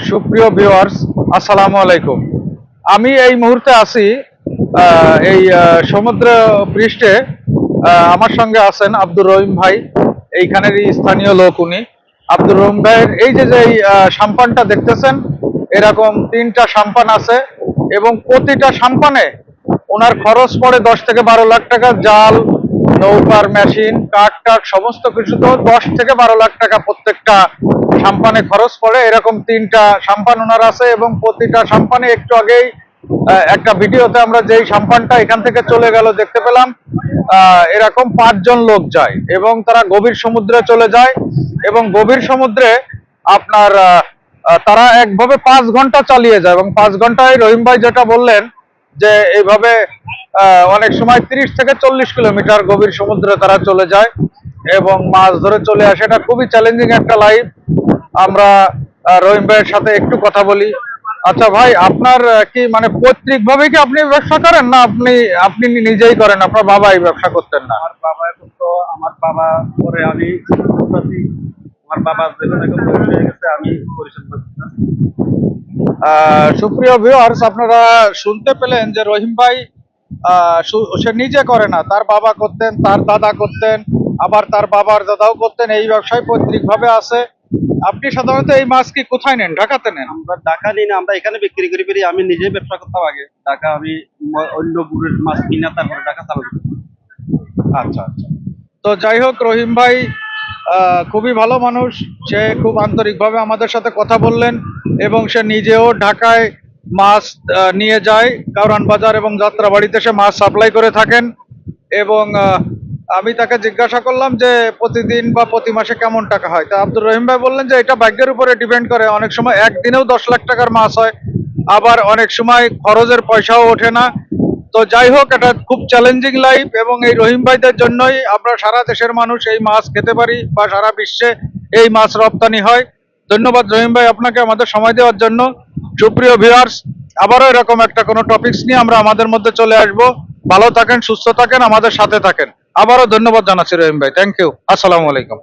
সুপ্রিয় ভিউয়ার্স, আসসালামু আলাইকুম। আমি এই মুহূর্তে আছি এই সমুদ্র পৃষ্ঠে। আমার সঙ্গে আছেন আব্দুর রহিম ভাই, এইখানেরই স্থানীয় লোক উনি। আব্দুর রহিম ভাইয়ের এই যে এই সাম্পানটা দেখতেছেন, এরকম 3টা সাম্পান আছে এবং প্রতিটা সাম্পানে ওনার খরচ পড়ে 10 থেকে 12 লাখ টাকা। জাল, নৌকার মেশিন, কাঠ টাট সমস্ত কিছু তো 10 থেকে 12 লাখ টাকা প্রত্যেকটা সাম্পানে খরচ পড়ে। এরকম 3টা সাম্পান ওনার আছে এবং প্রতিটা সাম্পানে একটু আগেই একটা ভিডিওতে আমরা যেই সাম্পানটা এখান থেকে চলে গেল দেখতে পেলাম, এরকম 5 জন লোক যায় এবং তারা গভীর সমুদ্রে চলে যায় এবং গভীর সমুদ্রে আপনার তারা একভাবে 5 ঘন্টা চালিয়ে যায় এবং 5 ঘন্টায় রহিম ভাই যেটা বললেন যে এইভাবে অনেক সময় 30 থেকে 40 কিলোমিটার গভীর সমুদ্রে তারা চলে যায় এবং মাছ ধরে চলে আসে। এটা খুবই চ্যালেঞ্জিং একটা লাইফ। আমরা রহিম ভাইয়ের সাথে একটু কথা বলি। আচ্ছা ভাই, আপনার কি মানে পৈতৃক ভাবে কি আপনি ব্যবসা করেন, না আপনি আপনি নিজেই করেন? আপনার বাবা এই ব্যবসা করতেন না? আমার বাবা এখন তো আমার বাবা পরে আমি করতেছি। আমার বাবা যেখানে এখন বয়স হয়ে গেছে আমি পরিশ্রম করতেছি। সুপ্রিয় ভিউয়ার্স, আপনারা শুনতে পেলেন যে রহিম ভাই সে নিজে করে না, তার বাবা করতেন, তার দাদা করতেন, আবার তার বাবার দাদাও করতেন। এই ব্যবসায় পৈতৃক ভাবে আছে। আপনি সাধারণত এই মাছ কি কোথায় নেন? ঢাকাতে নেন? আমরা ঢাকা নিই না, আমরা এখানে বিক্রি করি ফেরি। আমি নিজেই ব্যবসা করতাম আগে ঢাকা। আমি অন্য গুড়ের মাছ কিনা তারপরে ঢাকা চালু করি। আচ্ছা আচ্ছা। তো যাই হোক, রহিম ভাই খুবই ভালো মানুষ। সে খুব আন্তরিকভাবে আমাদের সাথে কথা বললেন এবং সে নিজেও ঢাকায় মাছ নিয়ে যায়। কারওয়ান বাজার এবং যাত্রাবাড়িতে সে মাছ সাপ্লাই করে থাকেন এবং আমি তাকে জিজ্ঞাসা করলাম যে প্রতিদিন বা প্রতি মাসে কেমন টাকা হয়। তা আব্দুর রহিম ভাই বললেন যে এটা ভাগ্যের উপরে ডিপেন্ড করে। অনেক সময় একদিনেও 10 লাখ টাকার মাছ হয়, আবার অনেক সময় খরচের পয়সাও ওঠে না। তো যাই হোক, এটা খুব চ্যালেঞ্জিং লাইফ এবং এই রহিম ভাইদের জন্যই আমরা সারা দেশের মানুষ এই মাছ খেতে পারি বা সারা বিশ্বে এই মাছ রপ্তানি হয়। ধন্যবাদ রহিম ভাই আপনাকে আমাদের সময় দেওয়ার জন্য। সুপ্রিয় ভিউয়ার্স, আবারও এরকম একটা কোনো টপিকস নিয়ে আমরা আমাদের মধ্যে চলে আসব। ভালো থাকেন, সুস্থ থাকেন, আমাদের সাথে থাকেন। আবারও ধন্যবাদ জানাচ্ছি রহিম ভাই। Thank you. আসসালামু আলাইকুম।